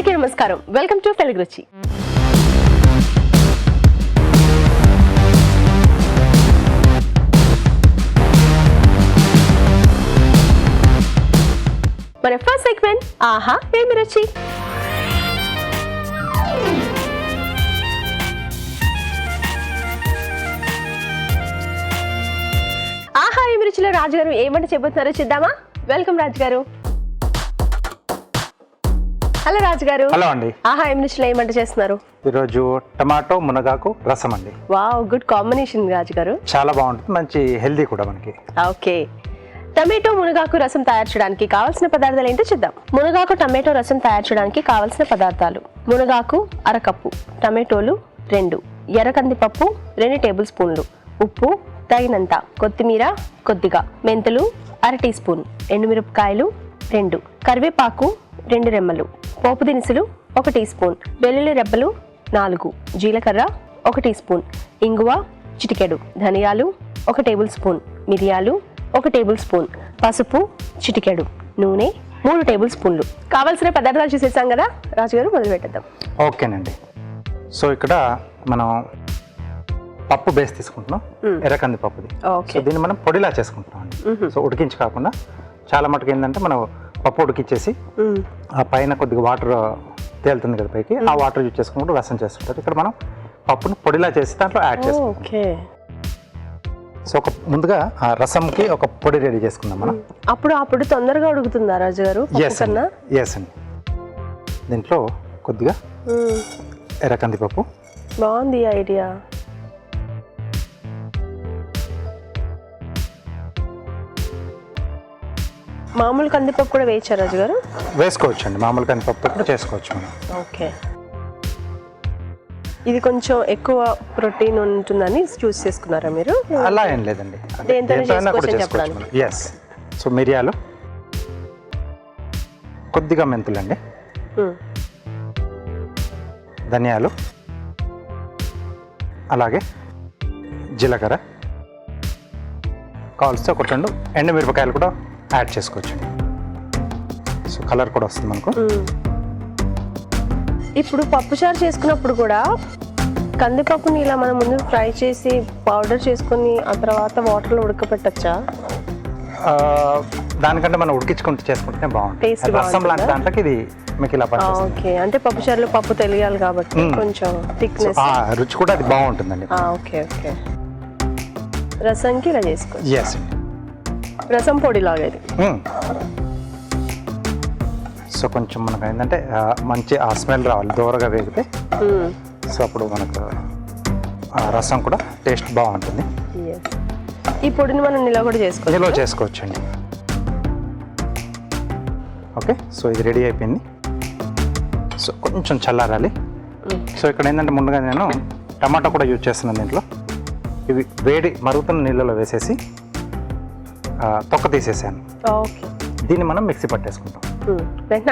అందరికీ నమస్కారం. Welcome to Telugu రుచి. మన ఫస్ట్ సెగ్మెంట్ ఆహా ఏమి రుచి. ఆహా ఏమి రుచిలో రాజు గారు ఏమంటే చెబుతున్నారో చూద్దామా? వెల్కమ్ రాజు గారు. హలో రాజు గారు. హలో అండి. ఆహా ఏమి రుచిలో ఏమంటే చేస్తున్నారు? ఈరోజు టమాటో మునగాకు రసం అండి. వావ్, గుడ్ కాంబినేషన్ రాజు గారు. చాలా బాగుంటుంది, మంచి హెల్దీ కూడా మనకి. ఓకే, టమాటో మునగాకు రసం తయారు చేయడానికి కావాల్సిన పదార్థాలు ఏంటో చూద్దాం. మునగాకు టమాటో రసం తయారు చేయడానికి కావాల్సిన పదార్థాలు: మునగాకు అరకప్పు, టమాటోలు 2, ఎర్రకందిపప్పు 2 టేబుల్ స్పూన్లు, ఉప్పు తగినంత, కొత్తిమీర కొద్దిగా, మెంతులు 1/2 టీ స్పూన్, ఎండుమిరపకాయలు 2, కరివేపాకు 2 రెమ్మలు, పోపు దినుసులు 1 టీ స్పూన్, వెల్లుల్లి రెబ్బలు 4, జీలకర్ర 1 టీ స్పూన్, ఇంగువ చిటికెడు, ధనియాలు 1 టేబుల్ స్పూన్, మిరియాలు 1 టేబుల్ స్పూన్, పసుపు చిటికెడు, నూనె 3 టేబుల్ స్పూన్లు. కావాల్సిన పదార్థాలు చూసేసాం కదా రాజుగారు, మొదలు పెట్టేద్దాం. ఓకేనండి. సో ఇక్కడ మనం పప్పు బేస్ తీసుకుంటున్నాం, ఎర్రకంది పప్పుది. సో దీన్ని మనం పొడిలా చేసుకుంటున్నాం అండి. సో ఉడికించి కాకుండా చాలా మటుకు ఏంటంటే మనం పప్పు ఉడికిచ్చేసి ఆ పైన కొద్దిగా వాటర్ తేలుతుంది కదా పైకి, ఆ వాటర్ యూజ్ చేసుకుంటూ రసం చేస్తుంటారు. ఇక్కడ మనం పప్పును పొడిలా చేసి దాంట్లో యాడ్ చేసుకుంటాం. సో ముందుగా ఆ రసంకి ఒక పొడి రెడీ చేసుకుందాం మనం. అప్పుడు తొందరగా ఉడుకుతుందా రాజు గారు? ఎస్ అండి. దీంట్లో కొద్దిగా ఎర్రకందిపప్పు. బాగుంది ఐడియా. మామూలు కందిపప్పు కూడా వేయచ్చా రాజు గారు? వేసుకోవచ్చు అండి, మామూలు కందిపప్పు కూడా చేసుకోవచ్చు మనం. ఓకే, ఇది కొంచెం ఎక్కువ ప్రోటీన్ ఉంటుందని చూస్ చేసుకున్నారా మీరు? అలా ఏం లేదండి, ఎస్. సో మిరియాలు, కొద్దిగా మెంతులండి, ధనియాలు, అలాగే జీలకర్ర, కావాల్సి ఒక 2 ఎండుమిరపకాయలు కూడా యాడ్ చేసుకోవచ్చు. సో కలర్ కూడా వస్తుంది మనకు. ఇప్పుడు పప్పుచారు చేసుకున్నప్పుడు కూడా కందిపప్పుని ఇలా మనం ముందు ఫ్రై చేసి పౌడర్ చేసుకుని ఆ తర్వాత వాటర్లో ఉడకపెట్టచ్చా? దానికంటే మనం ఉడికించుకుంటూ చేసుకుంటే బాగుంటుంది. రసం లాంటి దాంట్లోకి ఇది మీకు ఇలా పడుతుంది. ఓకే, అంటే పప్పుచారులో పప్పు తెలియాలి కాబట్టి కొంచెం థిక్నెస్, రుచి కూడా అది బాగుంటుందండి. Okay okay. రసంకి ఇలా చేసుకోవచ్చు. ఎస్, రసం పొడి లాగా ఇది. సో కొంచెం మనకు ఏంటంటే మంచి ఆ స్మెల్ రావాలి, దూరగా వేగితే. సో అప్పుడు మనకు రసం కూడా టేస్ట్ బాగుంటుంది. ఈ పొడిని మనం నిల్వ చేసుకోవచ్చు అండి. ఓకే, సో ఇది రెడీ అయిపోయింది. సో కొంచెం చల్లారాలి. సో ఇక్కడ ఏంటంటే ముందుగా నేను టమాటా కూడా యూజ్ చేస్తున్నాను దీంట్లో. ఇవి వేడి మరుగుతున్న నీళ్ళలో వేసేసి తొక్క తీసేసాను. దీన్ని మనం మిక్సీ పట్టేసుకుంటాం.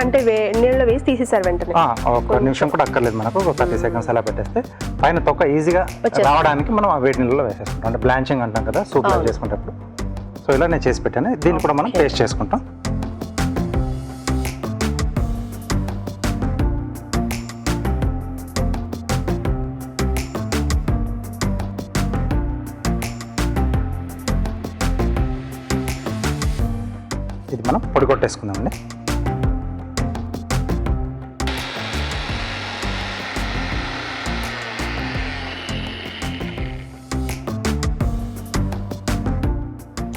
అంటే నీళ్ళలో వేసి తీసేసారు వెంటనే? ఒక నిమిషం కూడా అక్కర్లేదు మనకు, ఒక 30 సెకండ్స్ అలా పెట్టేస్తే పైన తొక్క ఈజీగా రావడానికి మనం ఆ వేడి నీళ్ళలో వేసేసుకుంటాం. అంటే బ్లాంచింగ్ అంటాం కదా సూప్ చేసుకునేటప్పుడు. సో ఇలా నేను చేసి పెట్టాను. దీన్ని కూడా మనం టేస్ట్ చేసుకుంటాం. ఇది మనం పొడి కొట్టేసుకుందామండి.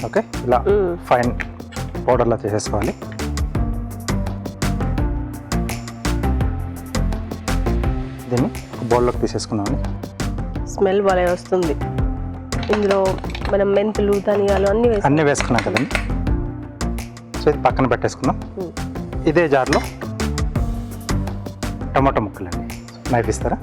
ఓకే, ఇలా ఫైన్ పౌడర్లా చేసేసుకోవాలి. దీన్ని ఒక బౌల్లోకి తీసేసుకున్నామండి. స్మెల్ బాగా వస్తుంది. ఇందులో మనం మెంతులు, ధనియాలు అన్నీ వేసుకున్నాం కదండి. సో ఇది పక్కన పెట్టేసుకుందాం. ఇదే జార్లో టమాటో ముక్కలండి. నైఫ్ ఇస్తారా?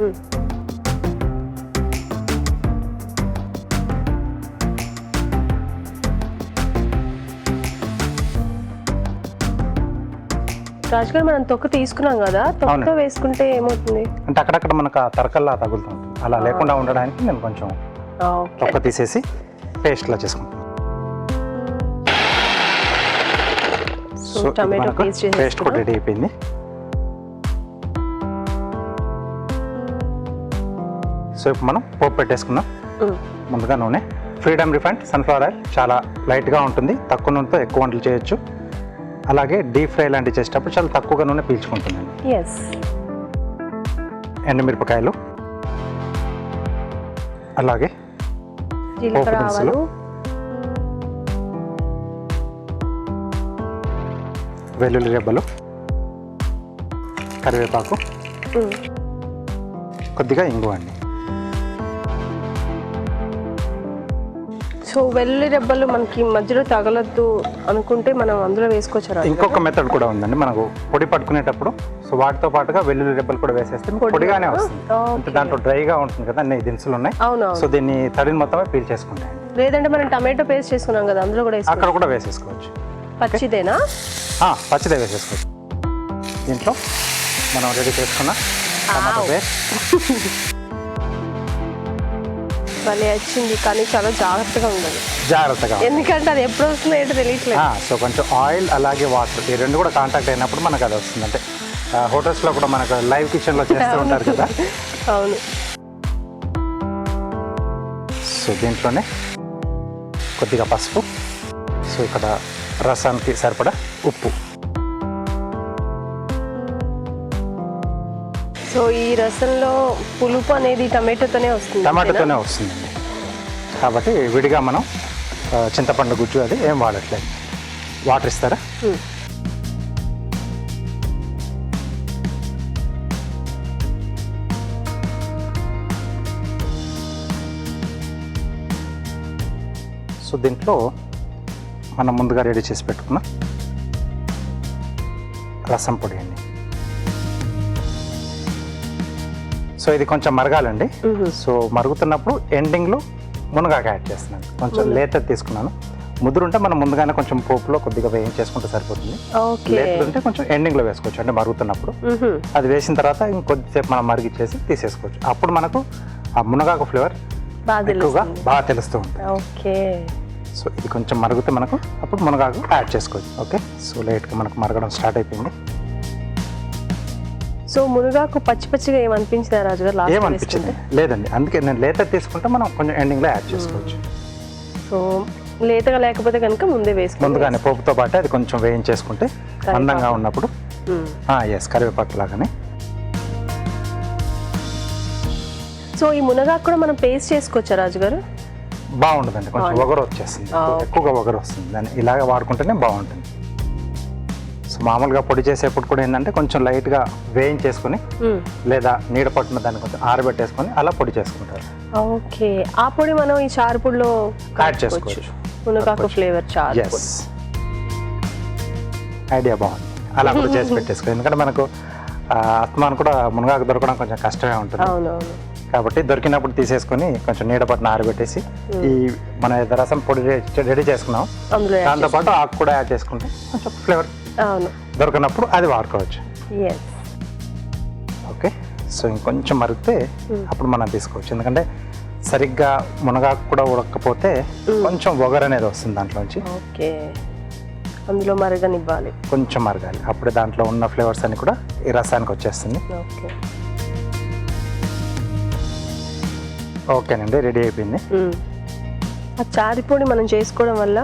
రాజుగారు మనం తొక్క తీసుకున్నాం కదా, తొక్క వేసుకుంటే ఏమవుతుంది అంటే అక్కడక్కడ మనకు తరకల్లా తగులుతుంది. అలా లేకుండా ఉండడానికి నేను కొంచెం తొక్క తీసేసి పేస్ట్లా చేసుకుంటాను. సో టమాటో పేస్ట్ కూడా రెడీ అయిపోయింది. ఇప్పుడు మనం పోపు పెట్టేసుకున్నాం. ముందుగా నూనె, ఫ్రీడమ్ రిఫైండ్ సన్ఫ్లవర్ ఆయిల్, చాలా లైట్గా ఉంటుంది, తక్కువ నూనెతో ఎక్కువ వంటలు చేయొచ్చు. అలాగే డీప్ ఫ్రై లాంటివి చేసేటప్పుడు చాలా తక్కువగా నూనె పీల్చుకుంటుందండి. ఎండుమిరపకాయలు, అలాగే పోపు దినుసులు, వెల్లుల్లి రెబ్బలు, కరివేపాకు, కొద్దిగా ఇంగువ అండి. సో వెల్లుల్లి రెబ్బలు మనకి మధ్యలో తగలద్దు అనుకుంటే మనం అందులో వేసుకోవచ్చు. ఇంకొక మెథడ్ కూడా ఉందండి, మనకు పొడి పట్టుకునేటప్పుడు సో వాటితో పాటుగా వెల్లుల్లి రెబ్బలు కూడా వేసేస్తే పొడిగానే వస్తుంది. అంటే దాంట్లో డ్రైగా ఉంటుంది కదా, అన్ని దినుసులు ఉన్నాయి. సో దీన్ని తడిని మొత్తమే పీల్ చేసుకుంటాయి. లేదంటే మనం టమాటో పేస్ట్ చేసుకున్నాం కదా, అందులో కూడా అక్కడ కూడా వేసేసుకోవచ్చు. పచ్చిదేనా? పచ్చిదే వేసేసుకోవచ్చు. దీంట్లో మనం రెడీ చేసుకున్న టమాటో పేస్ట్ భలే వచ్చింది, కానీ చాలా జాగ్రత్తగా ఉండదు. ఎందుకంటే అది ఎప్పుడు వస్తుందో ఏంటో తెలియట్లేదు. సో కొంచెం ఆయిల్ అలాగే వాటర్ ఈ రెండు కూడా కాంటాక్ట్ అయినప్పుడు మనకు అది వస్తుంది. అంటే హోటల్స్లో కూడా మనకు లైవ్ కిచెన్లో చేస్తూ ఉంటారు కదా. అవును. సో దీంట్లోనే కొద్దిగా పసుపు, సో ఇక్కడ రసానికి సరిపడా ఉప్పు. సో ఈ రసంలో పులుపు అనేది టమాటోతోనే వస్తుంది. టమాటోతోనే వస్తుందండి, కాబట్టి విడిగా మనం చింతపండు గుజ్జు అది ఏం వాడట్లేదు. వాటర్ ఇస్తారా? సో దీంట్లో మనం ముందుగా రెడీ చేసి పెట్టుకున్న రసం పొడి అండి. సో ఇది కొంచెం మరగాలండి. సో మరుగుతున్నప్పుడు ఎండింగ్లో మునగాకు యాడ్ చేస్తున్నాను. కొంచెం లేత తీసుకున్నాను. ముదురుంటే మనం ముందుగానే కొంచెం పోపులో కొద్దిగా వేయించేసుకుంటే సరిపోతుంది. లేతుంటే కొంచెం ఎండింగ్లో వేసుకోవచ్చు, అంటే మరుగుతున్నప్పుడు. అది వేసిన తర్వాత ఇంకొద్దిసేపు మనం మరిగిచ్చేసి తీసేసుకోవచ్చు. అప్పుడు మనకు ఆ మునగాకు ఫ్లేవర్ ఎక్కువగా బాగా తెలుస్తూ ఉంటుంది. సో ఇది కొంచెం మరుగుతే మనకు అప్పుడు మునగాకు యాడ్ చేసుకోవచ్చు. ఓకే, సో లైట్గా మనకు మరగడం స్టార్ట్ అయిపోయింది. సో మునగాకు పచ్చి పచ్చిగా ఏమనిపించిందా రాజు గారు? ఏమనిపించింది లేదండి, అందుకే నేను లేత తీసుకుంటే మనం కొంచెం ఎండింగ్లో యాడ్ చేసుకోవచ్చు. సో లేతగా లేకపోతే కనుక ముందే వేసుకో, ముందుగానే పోపుతో పాటు అది కొంచెం వేయించేసుకుంటే అందంగా ఉన్నప్పుడు. ఎస్, కరివేపాకు లాగానే. సో ఈ మునగాకు కూడా మనం పేస్ట్ చేసుకోవచ్చా రాజు గారు? బాగుంటుందండి, కొంచెం ఒగరు వచ్చేస్తుంది, ఎక్కువగా ఒగరు వస్తుంది. దాన్ని ఇలాగ వాడుకుంటేనే బాగుంటుంది. సో మామూలుగా పొడి చేసేప్పుడు కూడా ఏంటంటే కొంచెం లైట్గా వేయించేసుకుని లేదా నీడ పట్టున దాన్ని కొంచెం ఆరబెట్టేసుకొని అలా పొడి చేసుకుంటారు. ఓకే, ఆ పొడి మనం ఈ చారు పొడిలో యాడ్ చేసుకోవచ్చు. మునగాకు ఫ్లేవర్ చారు. ఐడియా బాగుంది, అలా కూడా చేసి పెట్టేసుకో. ఎందుకంటే మనకు ఆత్మాను కూడా మునగాకు దొరకడం కొంచెం కష్టమే ఉంటుంది. అవునవును, కాబట్టి దొరికినప్పుడు తీసేసుకొని కొంచెం నీడ పట్టున ఆరబెట్టేసి ఈ మన రసం పొడి రెడీ చేసుకున్నాం, దాంతోపాటు ఆకు కూడా యాడ్ చేసుకుంటే కొంచెం ఫ్లేవర్ దొరికినప్పుడు అది వాడుకోవచ్చు. ఓకే, సో ఇంకొంచెం మరిగితే అప్పుడు మనం తీసుకోవచ్చు. ఎందుకంటే సరిగ్గా మునగాకు కూడా ఉడకపోతే కొంచెం ఒగరు అనేది వస్తుంది దాంట్లోంచి. ఓకే, అందులో మరగనివ్వాలి, కొంచెం మరగాలి, అప్పుడు దాంట్లో ఉన్న ఫ్లేవర్స్ అన్ని కూడా ఈ రసానికి వచ్చేస్తుంది. ఓకేనండి, రెడీ అయిపోయింది. ఆ చారు పొడి మనం చేసుకోవడం వల్ల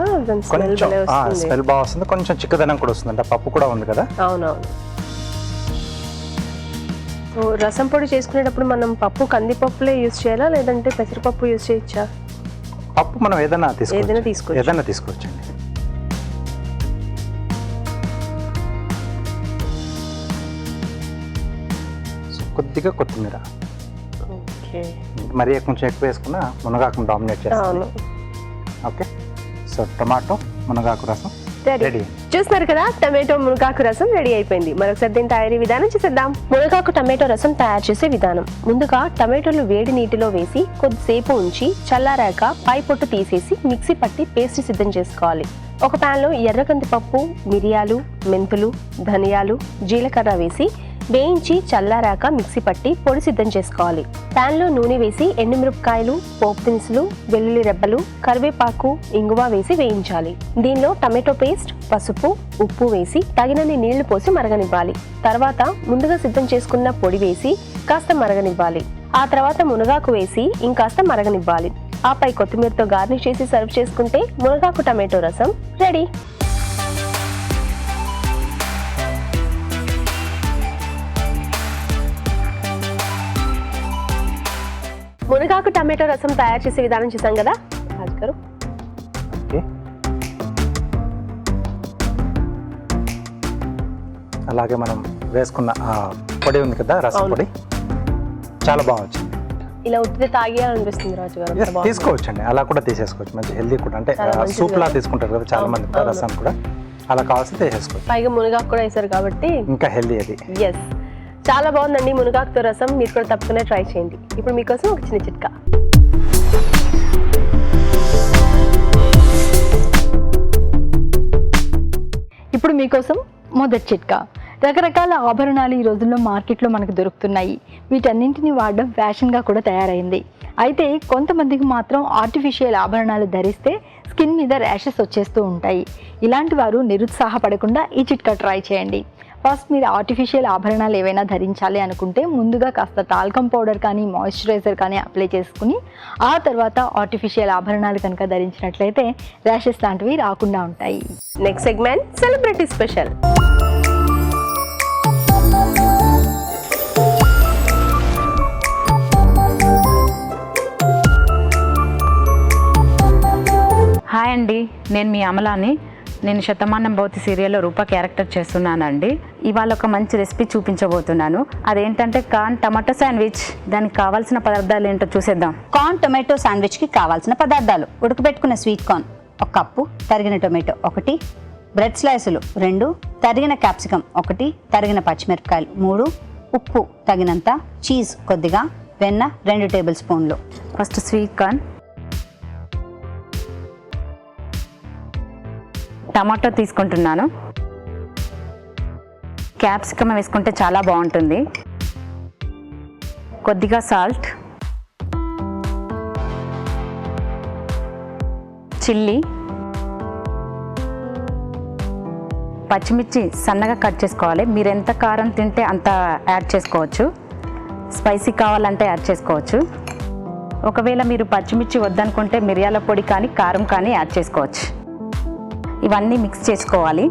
స్మెల్ బాగా వస్తుంది, కొంచెం చిక్కదనం కూడా వస్తుంది. అంటే పప్పు కూడా ఉంది కదా. అవునవును. రసం పొడి చేసుకునేటప్పుడు మనం పప్పు కందిపప్పులే యూజ్ చేయాలా లేదంటే పెసరపప్పు యూజ్ చేయొచ్చా? పప్పు మనం ఏదైనా తీసుకోవచ్చు అండి. కొద్దిగా కొత్తిమీర, మరి కొంచెం ఎక్కువ వేసుకున్నా మునగాకు డామినేట్ చేస్తాను. ఓకే, సో టమాటో మునగాకు రసం రెడీ. చూస్తున్నారు కదా, టమాటో మునగాకు రసం రెడీ అయిపోయింది. మరొకసారి దీని తయారీ విధానం చూసేద్దాం. మునగాకు టమాటో రసం తయారు చేసే విధానం. ముందుగా టమాటోలు వేడి నీటిలో వేసి కొద్దిసేపు ఉంచి చల్లారాక పై పొట్టు తీసేసి మిక్సీ పట్టి పేస్ట్ సిద్ధం చేసుకోవాలి. ఒక ప్యాన్ లో ఎర్రకంది పప్పు, మిరియాలు, మెంతులు, ధనియాలు, జీలకర్ర వేసి వేయించి చల్లారాక మిక్సీ పట్టి పొడి సిద్ధం చేసుకోవాలి. ప్యాన్ లో నూనె వేసి ఎండుమిరపకాయలు, పోపు దినుసులు, వెల్లుల్లి రెబ్బలు, కరివేపాకు, ఇంగువ వేసి వేయించాలి. దీనిలో టమాటో పేస్ట్, పసుపు, ఉప్పు వేసి తగినన్ని నీళ్లు పోసి మరగనివ్వాలి. తర్వాత ముందుగా సిద్ధం చేసుకున్న పొడి వేసి కాస్త మరగనివ్వాలి. ఆ తర్వాత మునగాకు వేసి ఇంకాస్త మరగనివ్వాలి. ఆపై కొత్తిమీరతో గార్నిష్ చేసి సర్వ్ చేసుకుంటే మునగాకు టమాటో రసం రెడీ. మునగాకు టమాటో రసం తయారు చేసే విధానం చూసాం కదా రాజు గారు. ఓకే, అలాగే మనం వేసుకున్న పొడి ఉంది కదా, రసం పొడి చాలా బాగా వచ్చింది. ఇలా ఉత్తి తాగేయాలనిపిస్తుంది రాజు గారు. తీసుకోవచ్చండి, అలా కూడా తీసేసుకోవచ్చు. మంచి హెల్దీ కూడా, అంటే సూప్ లా తీసుకుంటారు కదా చాలా మంది, రసం కూడా అలా కావాల్సి తీసేసుకోవచ్చు. పైగా మునగాకు కూడా వేసారు కాబట్టి ఇంకా హెల్దీ అది. ఎస్, చాలా బాగుందండి మునగాకుతో రసం. మీరు కూడా తప్పకుండా ట్రై చేయండి. ఇప్పుడు మీకోసం ఒక చిన్న చిట్కా. ఇప్పుడు మీకోసం మొదటి చిట్కా. రకరకాల ఆభరణాలు ఈ రోజుల్లో మార్కెట్లో మనకు దొరుకుతున్నాయి. వీటన్నింటినీ వాడడం ఫ్యాషన్గా కూడా తయారైంది. అయితే కొంతమందికి మాత్రం ఆర్టిఫిషియల్ ఆభరణాలు ధరిస్తే స్కిన్ మీద ర్యాషెస్ వచ్చేస్తూ ఉంటాయి. ఇలాంటి వారు నిరుత్సాహపడకుండా ఈ చిట్కా ట్రై చేయండి. ఫస్ట్ మీరు ఆర్టిఫిషియల్ ఆభరణాలు ఏవైనా ధరించాలి అనుకుంటే ముందుగా కాస్త టాల్కమ్ పౌడర్ కానీ మాయిశ్చరైజర్ కానీ అప్లై చేసుకుని ఆ తర్వాత ఆర్టిఫిషియల్ ఆభరణాలు కనుక ధరించినట్లయితే ర్యాషెస్ లాంటివి రాకుండా ఉంటాయి. Next segment celebrity special. Hi అండి, నేను మీ అమలాని. నేను శతమానం భవతి సీరియల్లో రూప క్యారెక్టర్ చేస్తున్నానండి. ఇవాళ ఒక మంచి రెసిపీ చూపించబోతున్నాను. అదేంటంటే కార్న్ టమాటో శాండ్విచ్. దానికి కావాల్సిన పదార్థాలు ఏంటో చూసేద్దాం. కార్న్ టొమాటో శాండ్విచ్కి కావాల్సిన పదార్థాలు: ఉడకబెట్టుకున్న స్వీట్ కార్న్ 1 కప్పు, తరిగిన టొమాటో 1, బ్రెడ్ స్లైసులు 2, తరిగిన క్యాప్సికమ్ 1, తరిగిన పచ్చిమిరపకాయలు 3, ఉప్పు తగినంత, చీజ్ కొద్దిగా, వెన్న 2 టేబుల్ స్పూన్లు. ఫస్ట్ స్వీట్ కార్న్, టమాటో తీసుకుంటున్నాను. క్యాప్సికమ్ వేసుకుంటే చాలా బాగుంటుంది. కొద్దిగా సాల్ట్, చిల్లీ, పచ్చిమిర్చి సన్నగా కట్ చేసుకోవాలి. మీరు ఎంత కారం తింటే అంత యాడ్ చేసుకోవచ్చు. స్పైసీ కావాలంటే యాడ్ చేసుకోవచ్చు. ఒకవేళ మీరు పచ్చిమిర్చి వద్దనుకుంటే మిరియాల పొడి కానీ కారం కానీ యాడ్ చేసుకోవచ్చు. ఇవన్నీ మిక్స్ చేసుకోవాలి.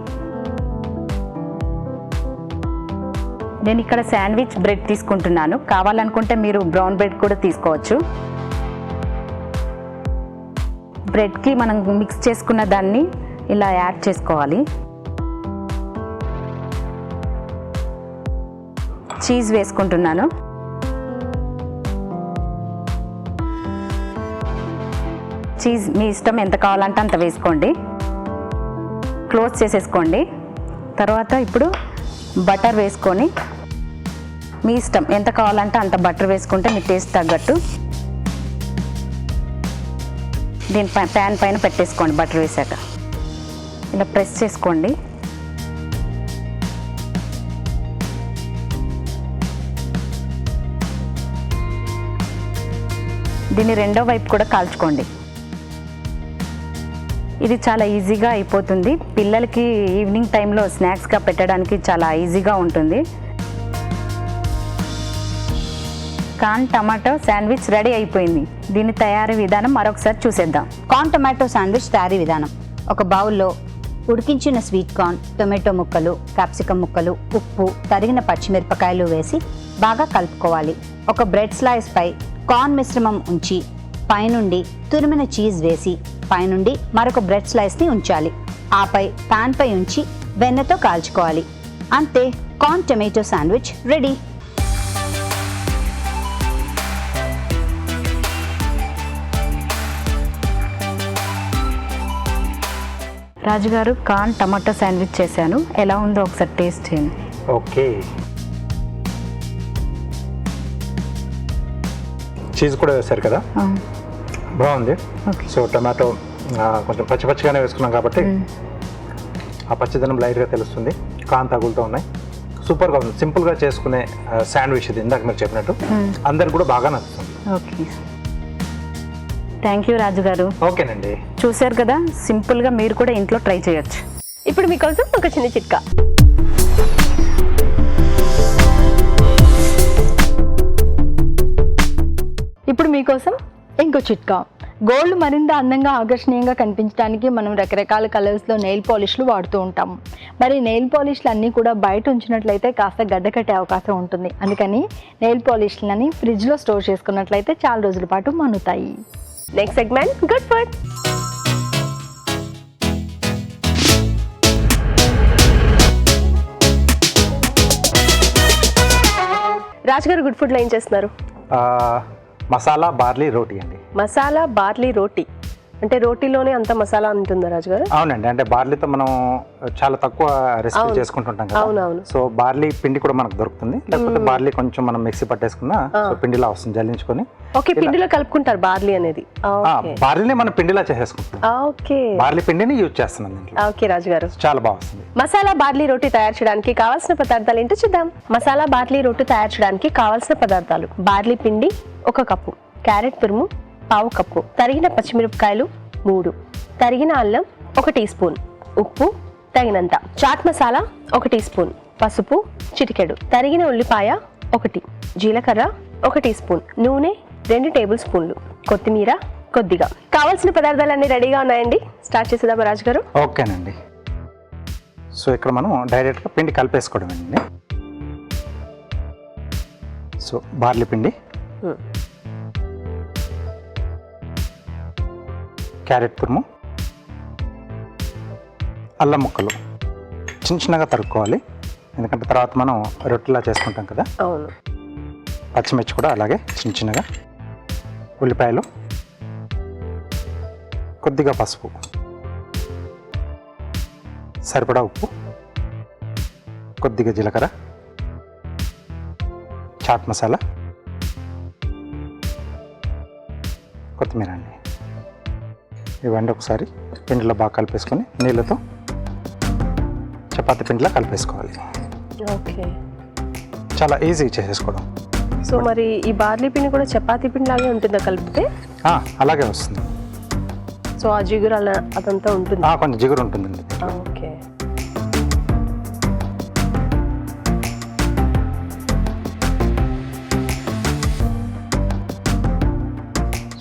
నేను ఇక్కడ శాండ్విచ్ బ్రెడ్ తీసుకుంటున్నాను. కావాలనుకుంటే మీరు బ్రౌన్ బ్రెడ్ కూడా తీసుకోవచ్చు. బ్రెడ్కి మనం మిక్స్ చేసుకున్న దాన్ని ఇలా యాడ్ చేసుకోవాలి. చీజ్ వేసుకుంటున్నాను. చీజ్ మీ ఇష్టం, ఎంత కావాలంటే అంత వేసుకోండి. క్లోజ్ చేసేసుకోండి. తర్వాత ఇప్పుడు బటర్ వేసుకొని మీ ఇష్టం, ఎంత కావాలంటే అంత బటర్ వేసుకుంటే మీ టేస్ట్ తగ్గట్టు దీని ప్యాన్ పైన పెట్టేసుకోండి. బటర్ వేసాక ఇలా ప్రెస్ చేసుకోండి. దీన్ని రెండో వైపు కూడా కాల్చుకోండి. ఇది చాలా ఈజీగా అయిపోతుంది. పిల్లలకి ఈవినింగ్ టైంలో స్నాక్స్గా పెట్టడానికి చాలా ఈజీగా ఉంటుంది. కార్న్ టమాటో శాండ్విచ్ రెడీ అయిపోయింది. దీని తయారీ విధానం మరొకసారి చూసేద్దాం. కార్న్ టొమాటో శాండ్విచ్ తయారీ విధానం: ఒక బౌల్లో ఉడికించిన స్వీట్ కార్న్, టొమాటో ముక్కలు, క్యాప్సికమ్ ముక్కలు, ఉప్పు, తరిగిన పచ్చిమిరపకాయలు వేసి బాగా కలుపుకోవాలి. ఒక బ్రెడ్ స్లైస్ పై కార్న్ మిశ్రమం ఉంచి పైనుండి తురిమిన చీజ్ వేసి పైనుండి మరొక బ్రెడ్ స్లైస్ని ఉంచాలి. ఆపై ప్యాన్ పై ఉంచి వెన్నతో కాల్చుకోవాలి. అంతే, కార్న్ టొమాటో శాండ్విచ్ రెడీ. రాజుగారు, కార్న్ టమాటో శాండ్విచ్ చేశాను. ఎలా ఉందో ఒకసారి టేస్ట్ చేయండి. ఓకే, చీజ్ కూడా వేస్తారు కదా, బాగుంది. సో టమాటో కొంచెం పచ్చి పచ్చిగానే వేసుకున్నాం కాబట్టి ఆ పచ్చిదనం లైట్గా తెలుస్తుంది. కాన్ తగులుతూ ఉన్నాయి. సూపర్గా ఉంది. సింపుల్గా చేసుకునే శాండ్విచ్ ఇది, ఇందాక మీరు చెప్పినట్టు అందరికి కూడా బాగా నచ్చుతుంది. ఓకే, థ్యాంక్ యూ రాజుగారు. ఓకేనండి, చూశారు కదా, సింపుల్గా మీరు కూడా ఇంట్లో ట్రై చేయొచ్చు. ఇప్పుడు మీకోసం ఒక చిన్న చిట్కా. మీకోసం ఇంకో చిట్కా. గోల్డ్ మరింత అందంగా ఆకర్షణీయంగా కనిపించడానికి మనం రకరకాల కలర్స్లో నెయిల్ పాలిష్లు వాడుతూ ఉంటాము. మరి నెయిల్ పాలిష్లు అన్నీ కూడా బయట ఉంచినట్లయితే కాస్త గడ్డ కట్టే అవకాశం ఉంటుంది. అందుకని నెయిల్ పాలిష్లని ఫ్రిడ్జ్లో స్టోర్ చేసుకున్నట్లయితే చాలా రోజుల పాటు మన్నుతాయి. Next segment good food. రాజుగారు గుడ్ ఫుడ్లో ఏం చేస్తున్నారు? మసాలా బార్లీ రోటీ అండి. మసాలా బార్లీ రోటీ అంటే రోటీలోనే అంత మసాలా ఉంటుందా రాజుగారు? అవునండి, అంటే బార్లీతో మనం చాలా తక్కువ రెసిపీ చేసుకుంటుంటాం కదా. అవునవును. సో బార్లీ పిండి కూడా మనకు దొరుకుతుంది, లేకపోతే బార్లీ కొంచెం మనం మిక్సీ పట్టేసుకున్నా సో పిండిలా వస్తుంది, జల్లించుకొని. ఓకే, పిండిలో కలుపుకుంటారు బార్లీ అనేది. బార్లీని మనం పిండిలా చేసేసుకుంటాం. ఓకే, బార్లీ పిండిని యూజ్ చేస్తున్నాం దీంట్లో. ఓకే రాజుగారు, చాలా బాగా వస్తుంది. మసాలా బార్లీ రోటీ తయారు చేయడానికి కావాల్సిన పదార్థాలు ఏంటో చూద్దాం. మసాలా బార్లీ రోటీ తయారు చేయడానికి కావాల్సిన పదార్థాలు: బార్లీ పిండి 1 కప్పు, క్యారెట్ తురుము 1/2 కప్పు, తరిగిన పచ్చిమిరపకాయలు 3, తరిగిన అల్లం 1 టీ స్పూన్, ఉప్పు తగినంత, చాట్ మసాలా 1 టీ స్పూన్, పసుపు చిటికెడు, తరిగిన ఉల్లిపాయ 1, జీలకర్ర 1 టీ స్పూన్, నూనె 2 టేబుల్ స్పూన్లు, కొత్తిమీర కొద్దిగా. కావాల్సిన పదార్థాలన్నీ రెడీగా ఉన్నాయండి, స్టార్ట్ చేసేద్దామా రాజు గారు? ఓకేనండి. సో ఇక్కడ మనం డైరెక్ట్గా పిండి కలిపేసుకోవడమేనండి. సో బార్లీ పిండి, క్యారెట్ తురుము, అల్లం ముక్కలు చిన్న చిన్నగా తరుక్కోవాలి, ఎందుకంటే తర్వాత మనం రొట్టెలా చేసుకుంటాం కదా. అవును. పచ్చిమిర్చి కూడా అలాగే చిన్న చిన్నగా, ఉల్లిపాయలు, కొద్దిగా పసుపు, సరిపడా ఉప్పు, కొద్దిగా జీలకర్ర, చాట్ మసాలా, కొత్తిమీర అండి. ఇవన్నీ ఒకసారి పిండిలో బాగా కలిపేసుకొని నీళ్ళతో చపాతీ పిండిలా కలిపేసుకోవాలి. ఓకే, చాలా ఈజీ చేసేసుకోవడం. సో మరి ఈ బార్లీ పిండి కూడా చపాతీ పిండి లాగే ఉంటుందా కలిపితే? అలాగే వస్తుంది. సో ఆ జిగురు అలా అదంతా ఉంటుంది? కొంచెం జిగురు ఉంటుందండి. ఓకే.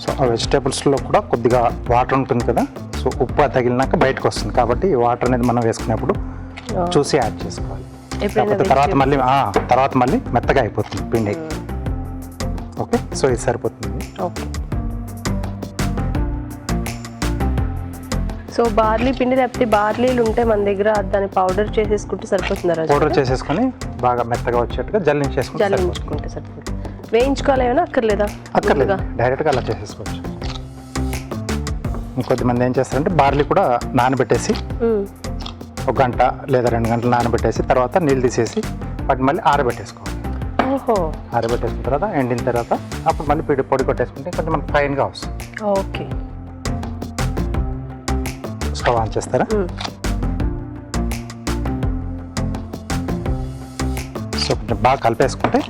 సో ఆ వెజిటేబుల్స్లో కూడా కొద్దిగా వాటర్ ఉంటుంది కదా, సో ఉప్పు తగిలినాక బయటకు వస్తుంది, కాబట్టి ఈ వాటర్ అనేది మనం వేసుకునేప్పుడు చూసి యాడ్ చేసుకోవాలి. లేకపోతే తర్వాత మళ్ళీ మెత్తగా అయిపోతుంది పిండి. ఓకే, సో ఇది సరిపోతుంది. ఓకే. సో బార్లీ పిండి తప్పితే బార్లీలు ఉంటే మన దగ్గర దాన్ని పౌడర్ చేసేసుకుంటే సరిపోతుందా రాజు? పౌడర్ చేసేసుకొని బాగా మెత్తగా వచ్చేట్టుగా జల్లించేసుకుంటే సరిపోతుంది. వేయించుకోవాలి ఏమైనా అక్కర్లేదా? అక్కర్లేదు, డైరెక్ట్గా అలా చేసేసుకోవచ్చు. ఇంకొద్దిమంది ఏం చేస్తారంటే బార్లీ కూడా నానబెట్టేసి 1 గంట లేదా 2 గంటలు నానబెట్టేసి తర్వాత నీళ్ళు తీసేసి వాటిని మళ్ళీ ఆరబెట్టేసుకోవాలి. ఓహో. ఆరబెట్టేసుకున్న తర్వాత ఎండిన తర్వాత అప్పుడు మళ్ళీ పొడి కొట్టేసుకుంటే కొంచెం మనకు ఫైన్గా వస్తుంది. ఓకే. స్టవ్ ఆన్ చేస్తారా? సో కొంచెం బాగా కలిపేసుకుంటే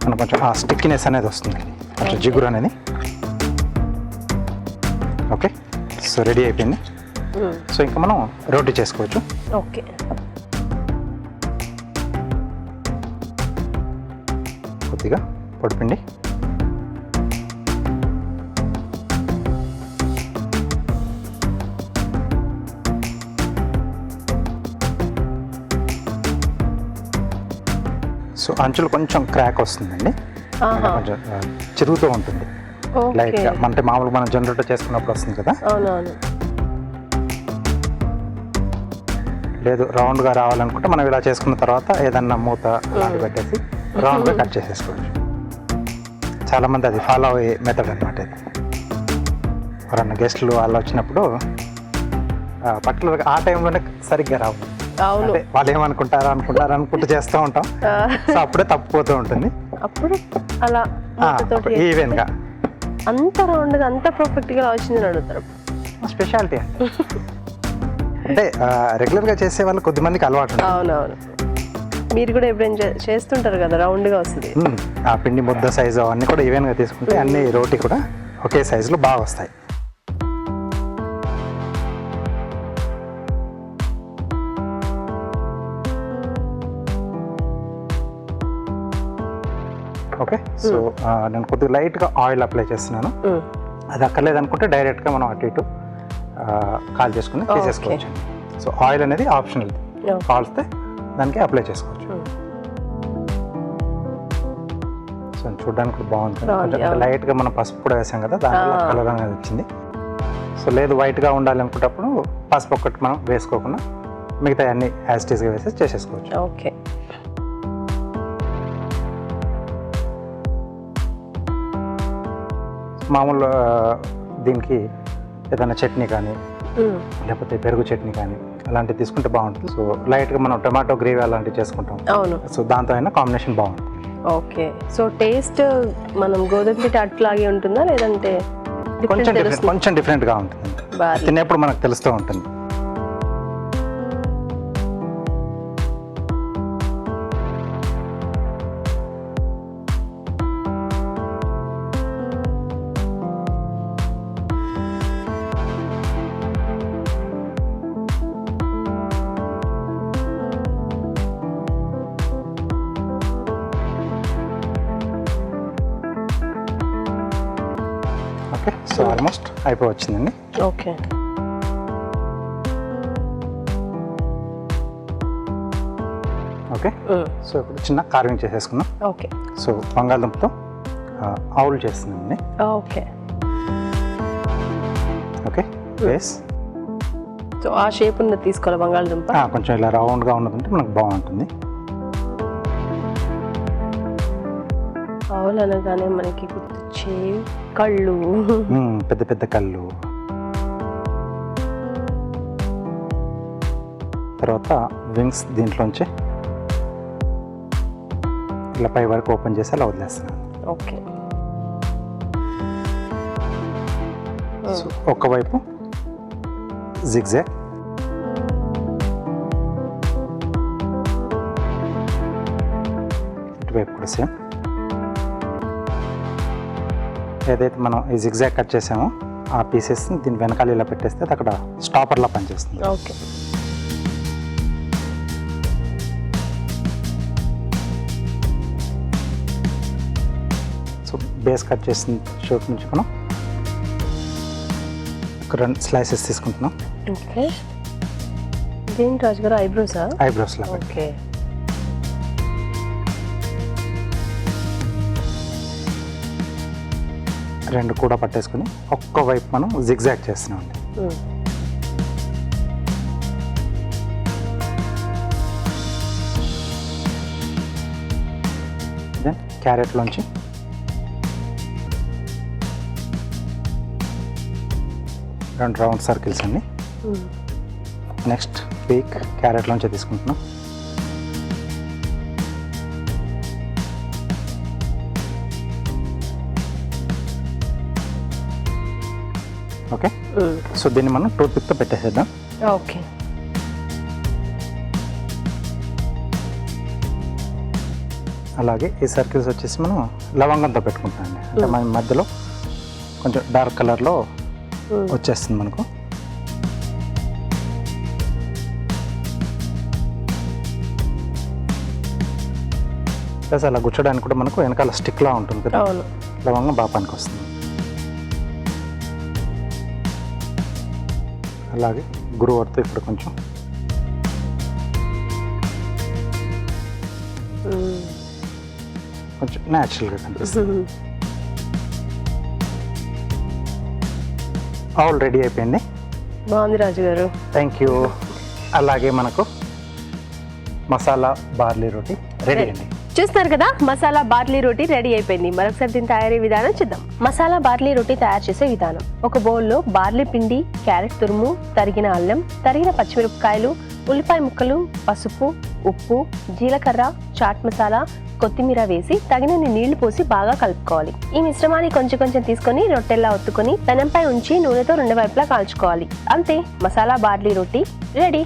మనకు కొంచెం ఆ స్టిక్కినెస్ అనేది వస్తుందండి, కొంచెం జిగురు అనేది. ఓకే, సో రెడీ అయిపోయింది. సో ఇంకా మనం రోటీ చేసుకోవచ్చు. ఓకే. కొద్దిగా పొడిపిండి, సో అంచులు కొంచెం క్రాక్ వస్తుందండి, కొంచెం చిరుగుతూ ఉంటుంది. లైక్ అంటే మామూలుగా మనం జనరేటర్ చేసుకున్నప్పుడు వస్తుంది కదా. అవునవును. లేదు రౌండ్గా రావాలనుకుంటే మనం ఇలా చేసుకున్న తర్వాత ఏదన్నా మూత లాంటి పెట్టేసి రౌండ్గా కట్ చేసేసుకోవచ్చు. చాలామంది అది ఫాలో అయ్యే మెథడ్ అనమాట ఇది. ఎవరన్నా గెస్ట్లు వాళ్ళు వచ్చినప్పుడు పర్టికులర్గా ఆ టైంలోనే సరిగ్గా రావు. అంటే వాళ్ళు ఏమనుకుంటారు అనుకుంటూ చేస్తూ ఉంటాం, సో అప్పుడే తప్పిపోతూ ఉంటుంది. అప్పుడు అలా ఈవెన్గా అంత రౌండ్గా అంత పర్ఫెక్ట్గా వచ్చిందని అడుగుతారు. స్పెషాలిటీ అంటే రెగ్యులర్గా చేసే వాళ్ళు కొద్దిమందికి అలవాటు. అవునవును. మీరు కూడా ఎప్పుడైనా చేస్తుంటారు కదా, రౌండ్గా వస్తుంది. ఆ పిండి ముద్ద సైజు అవన్నీ కూడా ఈవెన్గా తీసుకుంటే అన్ని రోటీ కూడా ఒకే సైజులో బాగా వస్తాయి. ఓకే, సో నేను కొద్దిగా లైట్గా ఆయిల్ అప్లై చేస్తున్నాను. అది అక్కర్లేదు అనుకుంటే డైరెక్ట్గా మనం అటు ఇటు కాల్ చేసుకుని తీసేసుకోవచ్చు. సో ఆయిల్ అనేది ఆప్షనల్, కాల్స్తే దానికి అప్లై చేసుకోవచ్చు. సో చూడడానికి కూడా బాగుంటుంది. కొంచెం లైట్గా మనం పసుపు కూడా వేసాం కదా, దానివల్ల కలర్ అనేది వచ్చింది. సో లేదు వైట్గా ఉండాలి అనుకున్నప్పుడు పసుపు ఒక్కటి మనం వేసుకోకుండా మిగతా అన్ని యాజిటీస్గా వేసి చేసేసుకోవచ్చు. ఓకే, మామూలు దీనికి ఏదైనా చట్నీ కానీ లేకపోతే పెరుగు చట్నీ కానీ అలాంటివి తీసుకుంటే బాగుంటుంది. సో లైట్గా మనం టొమాటో గ్రేవీ అలాంటివి చేసుకుంటాం. అవును. సో దాంతో అయినా కాంబినేషన్ బాగుంటుంది. ఓకే, సో టేస్ట్ మనం గోధుమ పిఠ అట్లాగే ఉంటుందా లేదంటే కొంచెం డిఫరెంట్గా ఉంటుంది. తినేప్పుడు మనకు తెలుస్తూ ఉంటుంది. ఓకే, సో ఆల్మోస్ట్ అయిపోవచ్చిందండి. ఓకే, ఓకే, సో ఇప్పుడు చిన్న కార్వింగ్ చేసేసుకుందాం. ఓకే, సో బంగాళదుంపతో ఆవులు చేస్తున్నామండి. ఓకే, ఓకే, వేస్ సో ఆ షేప్ ఉన్నది తీసుకోవాలి బంగాళదుంప. కొంచెం ఇలా రౌండ్గా ఉన్నదంటే మనకు బాగుంటుంది. ఆవులు అనగానే మనకి గుర్తొచ్చే కళ్ళు, పెద్ద పెద్ద కళ్ళు. తర్వాత వింగ్స్ దీంట్లోంచి ఇలా పై వరకు ఓపెన్ చేసి అలా వదిలేస్తున్నాను. ఓకే, సో ఒకవైపు జిగ్జాగ్, ఇటువైపు కూడా సేమ్. ఏదైతే మనం ఈ జిగ్జాగ్ కట్ చేసామో ఆ పీసెస్ని దీని వెనకాల ఇలా పెట్టేస్తే అది అక్కడ స్టాపర్లా పనిచేస్తుంది. ఓకే, సో బేస్ కట్ చేసిన షోట్ నుంచి మనం ఒక 2 స్లైసెస్ తీసుకుంటున్నాం. ఓకే, దేని రాజు గారు ఐబ్రోసా? ఐబ్రోస్లా. ఓకే, రెండు కూడా పట్టేసుకుని ఒక్క వైపు మనం జిగ్జాగ్ చేస్తున్నాం అండి. దెన్ క్యారెట్లోంచి రెండు రౌండ్ సర్కిల్స్ అండి. నెక్స్ట్ పీక్ క్యారెట్లోంచి తీసుకుంటున్నాం. ఓకే, సో దీన్ని మనం టూత్ పిక్తో పెట్టేసేద్దాం. ఓకే, అలాగే ఈ సర్కిల్స్ వచ్చేసి మనం లవంగంతో పెట్టుకుంటాం అండి. అంటే మన మధ్యలో కొంచెం డార్క్ కలర్లో వచ్చేస్తుంది మనకు. ప్లస్ అలా గుచ్చడానికి కూడా మనకు వెనకాల స్టిక్లా ఉంటుంది కదా, లవంగం బాగా పనికి వస్తుంది. అలాగే గురువర్తో ఇప్పుడు కొంచెం కొంచెం న్యాచురల్గా కనిపిస్తుంది. ఆల్ రెడీ అయిపోయింది. బాగుంది రాజు గారు, థ్యాంక్ యూ. అలాగే మనకు మసాలా బార్లీ రోటీ రెడీ అండి. చూస్తున్నారు కదా, మసాలా బార్లీ రోటీ రెడీ అయిపోయింది. మరొకసారి దీని తయారీ విధానం చూద్దాం. మసాలా బార్లీ రోటీ తయారు చేసే విధానం: ఒక బౌల్లో బార్లీ పిండి, క్యారెట్ తురుము, తరిగిన అల్లం, తరిగిన పచ్చిమిరపకాయలు, ఉల్లిపాయ ముక్కలు, పసుపు, ఉప్పు, జీలకర్ర, చాట్ మసాలా, కొత్తిమీర వేసి తగినన్ని నీళ్లు పోసి బాగా కలుపుకోవాలి. ఈ మిశ్రమాన్ని కొంచెం కొంచెం తీసుకొని రొట్టెల్లా ఒత్తుకొని పెనంపై ఉంచి నూనెతో 2 వైపులా కాల్చుకోవాలి. అంతే, మసాలా బార్లీ రోటీ రెడీ.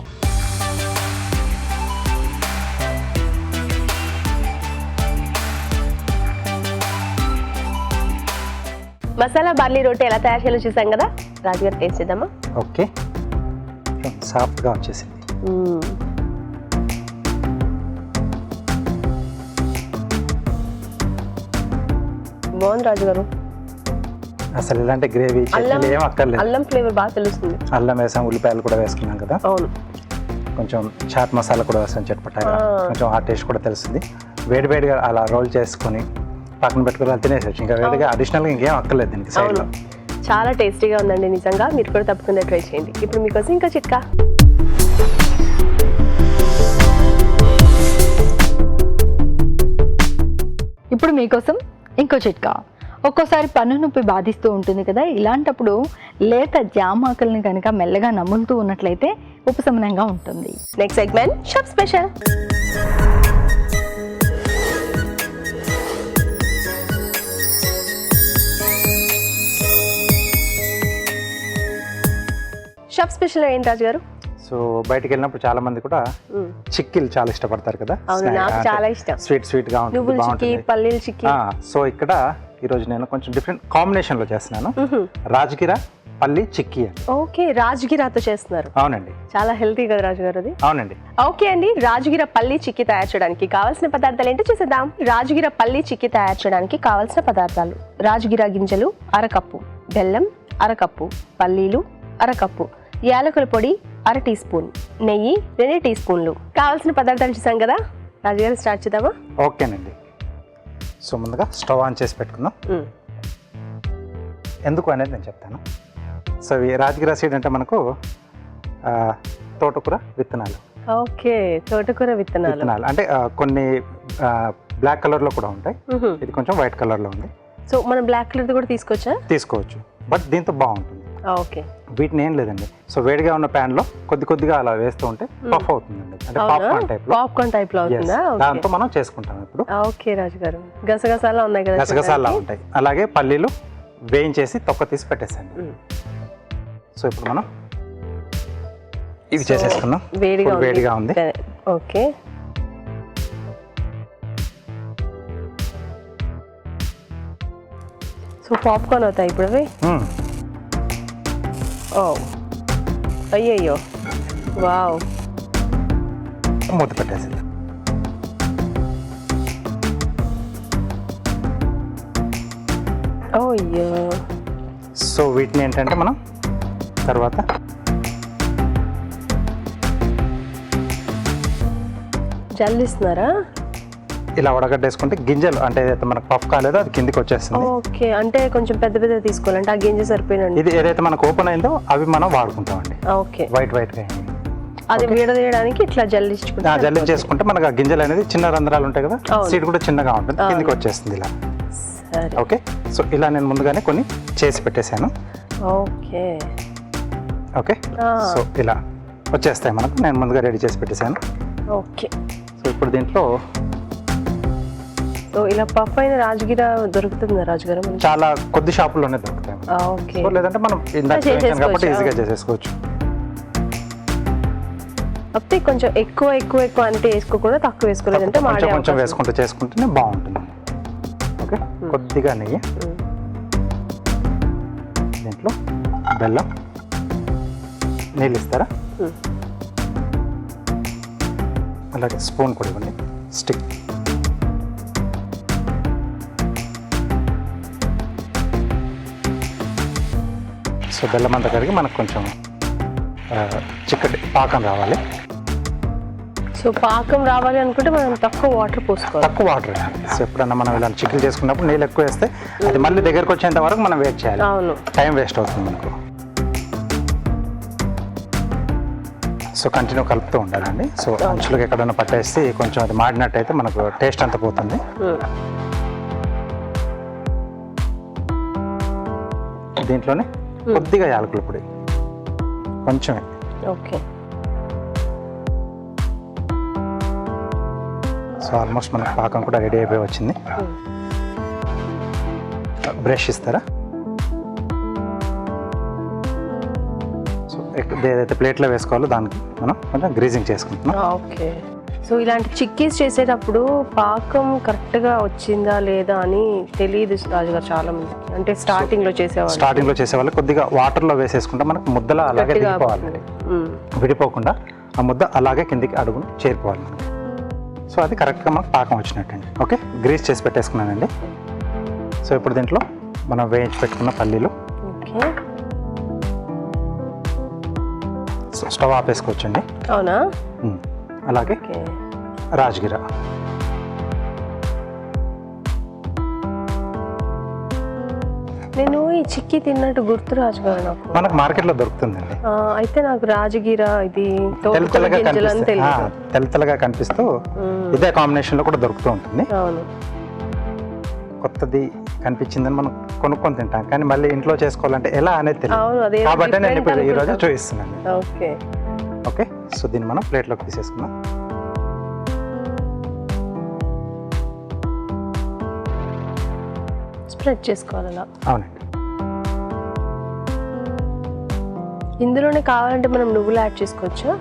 మసాలా బార్లీ రోటీ ఎలా తయారు చేయాలో చూసాం కదా, రాజుగారు టేస్ట్ చేద్దామా? ఓకే, సాఫ్ట్గా వచ్చేసింది. బాగుంది రాజుగారు. అసలు ఇలాంటి గ్రేవీ చట్నీలు ఏం అక్కర్లేదు. అల్లం ఫ్లేవర్ బాగా తెలుస్తుంది. అల్లం వేసాం, ఉల్లిపాయలు కూడా వేసుకున్నాం కదా, అవును. కొంచెం చాట్ మసాలా కూడా వేసాం చట్పటాగా, కొంచెం ఆ టేస్ట్ కూడా తెలుస్తుంది. వేడివేడిగా అలా రోల్ చేసుకొని పక్కన పెట్టుకుని అలా తినేసచ్చు. ఇంకా వేడిగా అడిషనల్గా ఇంకేం అక్కర్లేదు దీనికి సైడ్లో. చాలా టేస్టీగా ఉందండి నిజంగా. మీరు కూడా తప్పకుండా ట్రై చేయండి. ఇప్పుడు మీకోసం ఇంకా చిట్కా. ఇప్పుడు మీకోసం ఇంకో చిట్కా. ఒక్కోసారి పన్ను నొప్పి బాధిస్తూ ఉంటుంది కదా, ఇలాంటప్పుడు లేత జామాకుల్ని కనుక మెల్లగా నములుతూ ఉన్నట్లయితే ఉపశమనంగా ఉంటుంది. Next segment shop special. Shop special ఏంటి రాజు గారు? సో బయటికి వెళ్ళినప్పుడు చాలా మంది కూడా చిక్కీలు చాలా ఇష్టపడతారు కదా. అవును, నాకు చాలా ఇష్టం. స్వీట్ గా ఉంటుంది, నువ్వుల చిక్కీ, పల్లీల చిక్కీ. సో ఇక్కడ ఈరోజు నేను కొంచెం డిఫరెంట్ కాంబినేషన్ లో చేస్తున్నాను. రాజగిర పల్లి చిక్కీ. ఓకే, రాజగిరాతో చేస్తున్నారు. అవునండి. చాలా హెల్తీ కదా రాజు గారు అది. అవునండి. ఓకే అండి, రాజగిర పల్లి చిక్కీ తయారు చేయడానికి కావాల్సిన పదార్థాలు ఏంటో చూసేద్దాం. రాజగిర పల్లి చిక్కీ తయారు చేయడానికి కావాల్సిన పదార్థాలు: రాజగిర గింజలు అరకప్పు, బెల్లం అరకప్పు, పల్లీలు అరకప్పు, యాలకుల పొడి 1/2 టీ స్పూన్, నెయ్యి 2 టీ స్పూన్లు. కావాల్సిన పదార్థాలు చూసాం కదా, రాజుగారు స్టార్ట్ చేద్దామా? ఓకేనండి. సో ముందుగా స్టవ్ ఆన్ చేసి పెట్టుకుందాం. ఎందుకు అనేది నేను చెప్తాను. సో ఈ రాజగిర సీడ్ అంటే మనకు తోటకూర విత్తనాలు. ఓకే, తోటకూర విత్తనాలు అంటే కొన్ని బ్లాక్ కలర్ లో కూడా ఉంటాయి. ఇది కొంచెం వైట్ కలర్ లో ఉంది. సో మనం బ్లాక్ కలర్ కూడా తీసుకోవచ్చు, బట్ దీంతో బాగుంటుంది. ఓకే, వీటిని ఏం లేదండి. సో వేడిగా ఉన్న ప్యాన్ లో కొద్దిగా అలా వేస్తూ ఉంటే పఫ్ అవుతుందండి. అంటే పాప్కార్న్ టైప్ లో అవుతుందా? దాంతో మనం చేసుకుంటాం ఇప్పుడు. ఓకే రాజు గారు, గసగసాలా ఉన్నాయి కదా, గసగసాలా ఉంటాయి. అలాగే పల్లీలు వేయించేసి తొక్క తీసి పెట్టేసాను. సో ఇప్పుడు మనం ఇవి చేసేసుకున్నాం. వేడిగా ఉంది. ఓకే, సో పాప్కార్న్ అవుతాయి ఇప్పుడు అవి. ఓ అయ్యయ్యో, వావ్. మూత పెట్టేసి అయ్యో. సో వీటిని ఏంటంటే మనం తర్వాత జల్లిస్తున్నారా? ఇలా వడగడ్డేసుకుంటే గింజలు అంటే ఏదైతే మనకు పఫ్ కాలేదో అది కిందికి వచ్చేస్తుంది. ఓకే, అంటే కొంచెం పెద్ద తీసుకోవాలంటే ఆ గింజ సరిపోయినండి. ఇది ఏదైతే మనకు ఓపెన్ అయిందో అవి మనం వాడుకుంటామండి. ఓకే, వైట్ గా అది విడదీయడానికి ఇట్లా జల్లించేసుకుంటే మనకు ఆ గింజలు అనేది చిన్న రంధ్రాలు ఉంటాయి కదా, సీడ్ కూడా చిన్నగా ఉంటుంది, కిందికి వచ్చేస్తుంది ఇలా. ఓకే, సో ఇలా నేను ముందుగానే కొన్ని చేసి పెట్టేశాను. ఓకే ఓకే, సో ఇలా వచ్చేస్తాయి మనకు. నేను ముందుగా రెడీ చేసి పెట్టేశాను. ఓకే, సో ఇప్పుడు దీంట్లో సో ఇలా పఫ్ అయిన రాజగిర దొరుకుతుందా రాజుగారు? చాలా కొద్ది షాపుల్లోనే దొరుకుతాయి. ఓకే, లేదంటే మనం ఇందాక కాబట్టి ఈజీగా చేసేసుకోవచ్చు. అయితే కొంచెం ఎక్కువ అంటే వేసుకోకుండా, తక్కువ వేసుకోలేదంటే కొంచెం వేసుకుంటూ చేసుకుంటేనే బాగుంటుంది. ఓకే, కొద్దిగా నెయ్యి, దీంట్లో బెల్లం, నీళ్ళు ఇస్తారా? అలాగే స్పూన్ కూడా ఇవ్వండి, స్టిక్. సో బెల్లం అంతా కరిగి మనకు కొంచెం చిక్కటి పాకం రావాలి. సో పాకం రావాలి అనుకుంటే మనం తక్కువ వాటర్ పోసుకోవాలి. తక్కువ వాటర్. సో ఎప్పుడన్నా మనం ఇలా చికెన్ చేసుకున్నప్పుడు నీళ్ళు ఎక్కువ వేస్తే అది మళ్ళీ దగ్గరకు వచ్చేంత వరకు మనం వెయిట్ చేయాలి. అవును, టైం వేస్ట్ అవుతుంది మనకు. సో కంటిన్యూ కలుపుతూ ఉండాలండి. సో అంచులకు ఎక్కడన్నా పట్టేసి కొంచెం అది మాడినట్టయితే మనకు టేస్ట్ అంతా పోతుంది. దీంట్లోనే కొద్దిగా యాలకుల పొడి, కొంచెమే. ఓకే, సో ఆల్మోస్ట్ మనకు పాకం కూడా రెడీ అయిపోయి వచ్చింది. బ్రష్ ఇస్తారా? సో ఏదైతే ప్లేట్లో వేసుకోవాలో దానికి మనం కొంచెం గ్రీజింగ్ చేసుకుంటున్నాం. ఓకే, సో ఇలాంటి చిక్కీస్ చేసేటప్పుడు పాకం కరెక్ట్గా వచ్చిందా లేదా అని తెలియదు రాజుగారు చాలా మంది. అంటే స్టార్టింగ్ లో చేసేవాళ్ళు కొద్దిగా వాటర్లో వేసేసుకుంటే మనకు ముద్దలా అలాగే దిగిపోవాలి, విడిపోకుండా ఆ ముద్ద అలాగే కిందికి అడుగును చేరిపోవాలి మనకి. సో అది కరెక్ట్గా మనకు పాకం వచ్చినట్టండి. ఓకే, గ్రీస్ చేసి పెట్టేసుకున్నానండి. సో ఇప్పుడు దీంట్లో మనం వేయించి పెట్టుకున్న పల్లీలు. ఓకే. సో స్టవ్ ఆపేసుకోవచ్చండి. అవునా? అలాగే ఓకే. రాజగిర, నేను ఈ చిక్కీ తిన్నట్టు గుర్తు రాజుగారు నాకు. మనకు మార్కెట్లో దొరుకుతుందండి. అయితే నాకు రాజగిర ఇది తెల్ల తెల్లగా గింజలు అని తెలియదు. తెల్ల తెల్లగా కనిపిస్తూ ఇదే కాంబినేషన్లో కూడా దొరుకుతూ ఉంటుంది. అవును. కొత్తది కనిపించిందని మనం కొనుక్కొని తింటాం, కానీ మళ్ళీ ఇంట్లో చేసుకోవాలంటే ఎలా అనేది అవును, తెలియదు. అదే కాబట్టి నేను ఇప్పుడు different ఈరోజు అనుకుంటా. చూపిస్తున్నాను. ఓకే. ఓకే, సో దీన్ని మనం ప్లేట్లోకి తీసేసుకుందాం. స్ప్రెడ్ చేసుకోవాలి అలా. అవునండి. ఇందులోనే కావాలంటే మనం నువ్వులు యాడ్ చేసుకోవచ్చా?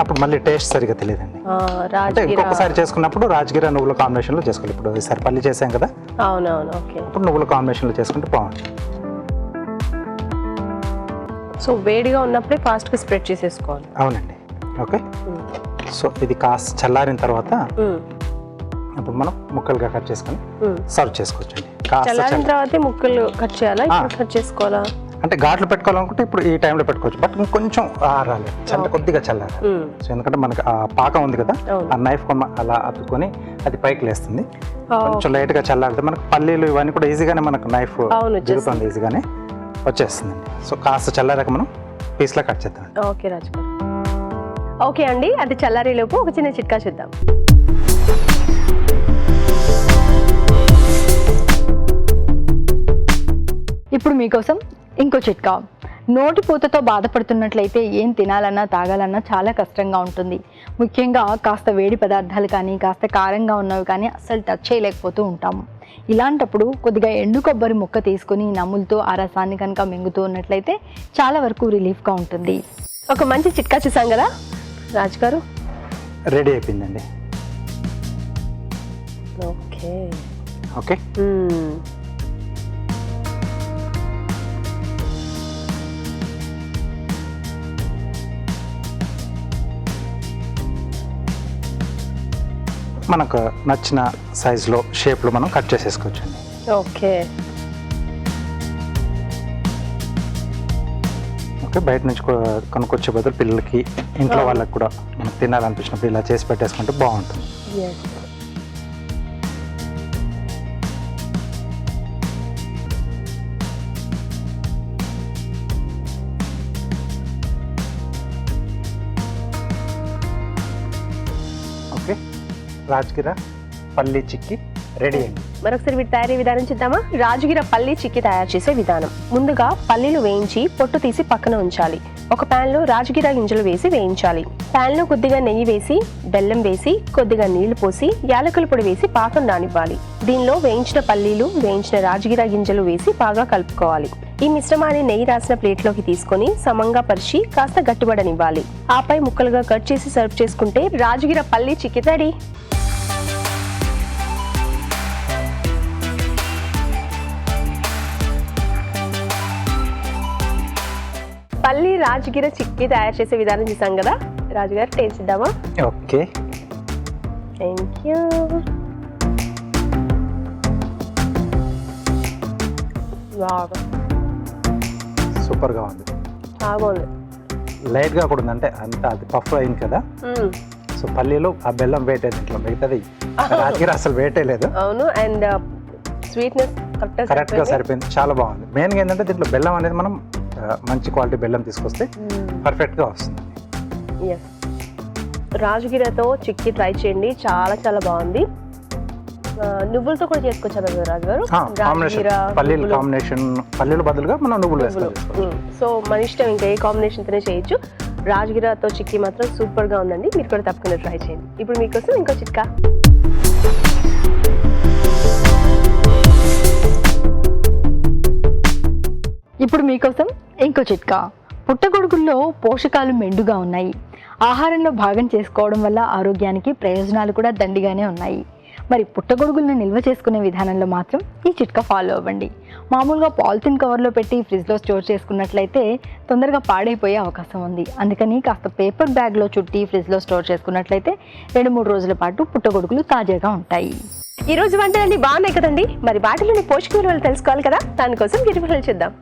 అప్పుడు మళ్ళీ టేస్ట్ సరిగా తెలియదండి. అంటే రాజగిర. ఇంకొకసారి చేసుకున్నప్పుడు రాజగిర నువ్వుల కాంబినేషన్లో చేసుకోవాలి. ఇప్పుడు ఈసారి పల్లి చేసాం కదా, అవునవును. ఓకే. ఇప్పుడు నువ్వుల కాంబినేషన్లో చేసుకుంటే బాగుంటుంది. సో వేడిగా ఉన్నప్పుడే ఫాస్ట్గా స్ప్రెడ్ చేసేసుకోవాలి. అవునండి. ఓకే, సో ఇది కాస్త చల్లారిన తర్వాత ఇప్పుడు మనం ముక్కలుగా కట్ చేసుకొని సర్వ్ చేసుకోవచ్చండి. చల్లారిన తర్వాత ముక్కలు కట్ చేయాలా, ఇప్పుడు కట్ చేసుకోవాలా? అంటే ఘాట్లు పెట్టుకోవాలనుకుంటే ఇప్పుడు ఈ టైంలో పెట్టుకోవచ్చు, బట్ ఇంకొంచెం ఆరాలి, కొద్దిగా చల్లాలి. సో ఎందుకంటే మనకి ఆ పాకం ఉంది కదా, ఆ నైఫ్ అలా అతుక్కొని అది పైకి లేస్తుంది. కొంచెం లైట్గా చల్లారితే మనకు పల్లీలు ఇవన్నీ కూడా ఈజీగానే మనకు నైఫ్ దిగుతుంది, ఈజీగానే వచ్చేస్తుందండి. సో కాస్త చల్లారాక మనం పీస్లా కట్ చేద్దాం. ఓకే రాజు గారు. ఓకే అండి, అది చల్లారేలోపు ఒక చిన్న చిట్కా చూద్దాం. ఇప్పుడు మీకోసం ఇంకో చిట్కా. నోటి పూతతో బాధపడుతున్నట్లయితే ఏం తినాలన్నా తాగాలన్నా చాలా కష్టంగా ఉంటుంది. ముఖ్యంగా కాస్త వేడి పదార్థాలు కానీ కాస్త కారంగా ఉన్నవి కానీ అస్సలు టచ్ చేయలేకపోతూ ఉంటాము. ఇలాంటప్పుడు కొద్దిగా ఎండు కొబ్బరి ముక్క తీసుకొని నమ్ములతో ఆ రసాన్ని కనుక మింగుతూ ఉన్నట్లయితే చాలా వరకు రిలీఫ్గా ఉంటుంది. ఒక మంచి చిట్కా చూసాం కదా రాజుగారు. రెడీ అయిపోయిందండి. ఓకే. ఓకే, మనకు నచ్చిన సైజులో షేప్లో మనం కట్ చేసేసుకోవచ్చండి. ఓకే. ఓకే, బయట నుంచి కొనుక్కొచ్చే బదులు పిల్లలకి ఇంట్లో వాళ్ళకి కూడా మనకు తినాలనిపించినప్పుడు ఇలా చేసి పెట్టేసుకుంటే బాగుంటుంది. ఓకే, రాజగిర పల్లి చిక్కీ రెడీ అయింది. మరొకసారి వీటి తయారీ విధానం చూద్దామా. రాజగిర పల్లి చిక్కీ తయారు చేసే విధానం. ముందుగా పల్లీలు వేయించి పొట్టు తీసి పక్కన ఉంచాలి. ఒక పాన్ లో రాజగిర గింజలు వేసి వేయించాలి. పాన్ లో కొద్దిగా నెయ్యి వేసి బెల్లం వేసి కొద్దిగా నీళ్లు పోసి యాలకుల పొడి వేసి పాకం రానివ్వాలి. దీనిలో వేయించిన పల్లీలు వేయించిన రాజగిర గింజలు వేసి బాగా కలుపుకోవాలి. ఈ మిశ్రమాన్ని నెయ్యి రాసిన ప్లేట్లోకి తీసుకొని సమంగా పరిచి కాస్త గట్టిపడనివ్వాలి. ఆపై ముక్కలుగా కట్ చేసి సర్వ్ చేసుకుంటే రాజగిర పల్లి చిక్కీ రెడీ. పల్లి రాజగిర చిక్కీ తయారు చేసే విధానం చూసాం కదా రాజుగారు. టేస్ట్ చేద్దామా? Okay, thank you. సూపర్గా ఉంది. బాగుంది. లైట్గా కూడా ఉంది, అంటే అంత అది పఫ్ అయింది కదా. సో పల్లీలు ఆ బెల్లం వేటే దీంట్లో, మిగతాది రాజగిర అసలు వేటే లేదు. అవును, అండ్ స్వీట్నెస్ కరెక్ట్గా సరిపోయింది, చాలా బాగుంది. మెయిన్గా ఏంటంటే దీంట్లో బెల్లం అనేది మనం మంచి క్వాలిటీ బెల్లం తీసుకొస్తే పర్ఫెక్ట్గా వస్తుంది. రాజగిరతో చిక్కీ ట్రై చేయండి, చాలా చాలా బాగుంది. నువ్వులతో కూడా చేసుకోవచ్చు రాజు గారు. పల్లీల కాంబినేషన్, పల్లీల బదులుగా మనం నువ్వులు వేసుకోవచ్చు. సో మన ఇష్టం, ఇంకా ఏ కాంబినేషన్ తోనే చేయొచ్చు. రాజగిరతో చిక్కీ మాత్రం సూపర్ గా ఉందండి, మీరు కూడా తప్పకుండా ట్రై చేయండి. ఇప్పుడు మీకోసం ఇంకో చిట్కా. ఇప్పుడు మీకోసం ఇంకో చిట్కా. పుట్టగొడుగుల్లో పోషకాలు మెండుగా ఉన్నాయి. ఆహారంలో భాగం చేసుకోవడం వల్ల ఆరోగ్యానికి ప్రయోజనాలు కూడా దండిగానే ఉన్నాయి. మరి పుట్టగొడుగులను నిల్వ చేసుకునే విధానంలో మాత్రం ఈ చిట్కా ఫాలో అవ్వండి. మామూలుగా పాలిథిన్ కవర్లో పెట్టి ఫ్రిడ్జ్లో స్టోర్ చేసుకున్నట్లయితే తొందరగా పాడైపోయే అవకాశం ఉంది. అందుకని కాస్త పేపర్ బ్యాగ్లో చుట్టి ఫ్రిడ్జ్లో స్టోర్ చేసుకున్నట్లయితే 2-3 రోజుల పాటు పుట్టగొడుగులు తాజాగా ఉంటాయి. ఈ రోజు వంటలన్నీ బాగున్నాయి కదండి, మరి వాటిలోని పోషక విలువలు తెలుసుకోవాలి కదా, దానికోసం బ్యూటిఫుల్ చూద్దాం.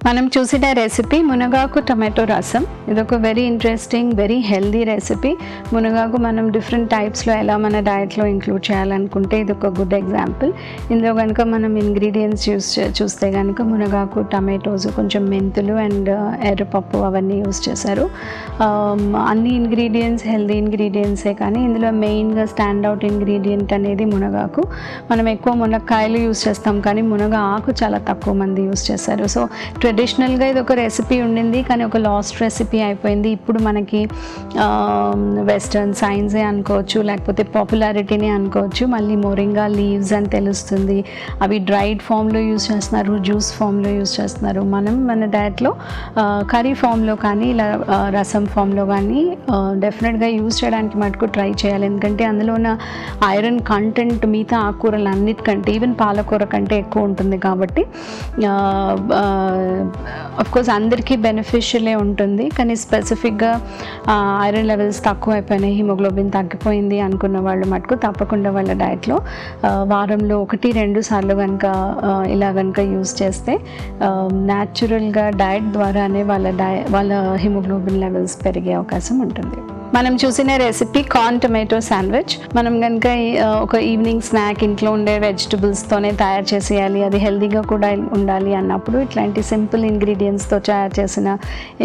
మనం చూసిన రెసిపీ మునగాకు టమాటో రసం. ఇదొక very interesting, very healthy recipe. మునగాకు మనం డిఫరెంట్ టైప్స్లో ఎలా మన డయట్లో ఇంక్లూడ్ చేయాలనుకుంటే ఇది ఒక గుడ్ ఎగ్జాంపుల్. ఇందులో కనుక మనం ఇంగ్రీడియంట్స్ చూస్తే కనుక మునగాకు, టమాటోస్, కొంచెం మెంతులు అండ్ ఎర్రపప్పు అవన్నీ యూస్ చేశారు. అన్ని ఇంగ్రీడియంట్స్ హెల్దీ ఇంగ్రీడియంట్సే, కానీ ఇందులో మెయిన్గా స్టాండ్ అవుట్ ఇంగ్రీడియంట్ అనేది మునగాకు. మనం ఎక్కువ మునక్కాయలు యూస్ చేస్తాం, కానీ మునగ ఆకు చాలా తక్కువ మంది యూస్ చేశారు. సో ట్రెడిషనల్గా ఇది ఒక రెసిపీ ఉండింది, కానీ ఒక లాస్ట్ రెసిపీ అయిపోయింది. ఇప్పుడు మనకి వెస్టర్న్ సైన్సే అనుకోవచ్చు, లేకపోతే పాపులారిటీనే అనుకోవచ్చు. మళ్ళీ మొరింగా లీవ్స్ అని తెలుస్తుంది, అవి డ్రైడ్ ఫామ్లో యూస్ చేస్తున్నారు, జ్యూస్ ఫామ్లో యూస్ చేస్తున్నారు. మనం మన డయట్లో కర్రీ ఫామ్లో కానీ ఇలా రసం ఫామ్లో కానీ డెఫినెట్గా యూస్ చేయడానికి మటుకు ట్రై చేయాలి. ఎందుకంటే అందులో ఉన్న ఐరన్ కంటెంట్ మిగతా ఆకుకూరలు అన్నిటికంటే, ఈవెన్ పాలకూర కంటే ఎక్కువ ఉంటుంది. కాబట్టి అఫ్కోర్స్ అందరికీ బెనిఫిషియలే ఉంటుంది, కానీ స్పెసిఫిక్గా ఐరన్ లెవెల్స్ తక్కువ అయిపోయినాయి, హిమోగ్లోబిన్ తగ్గిపోయింది అనుకున్న వాళ్ళు మటుకు తప్పకుండా వాళ్ళ డయట్లో వారంలో 1-2 సార్లు కనుక ఇలా కనుక యూస్ చేస్తే న్యాచురల్గా డయట్ ద్వారానే వాళ్ళ హిమోగ్లోబిన్ లెవెల్స్ పెరిగే అవకాశం ఉంటుంది. మనం చూసిన రెసిపీ కార్న్ టొమాటో శాండ్విచ్. మనం కనుక ఒక ఈవినింగ్ స్నాక్ ఇంట్లో ఉండే వెజిటబుల్స్తోనే తయారు చేసేయాలి, అది హెల్దీగా కూడా ఉండాలి అన్నప్పుడు ఇట్లాంటి సింపుల్ ఇంగ్రీడియంట్స్తో తయారు చేసిన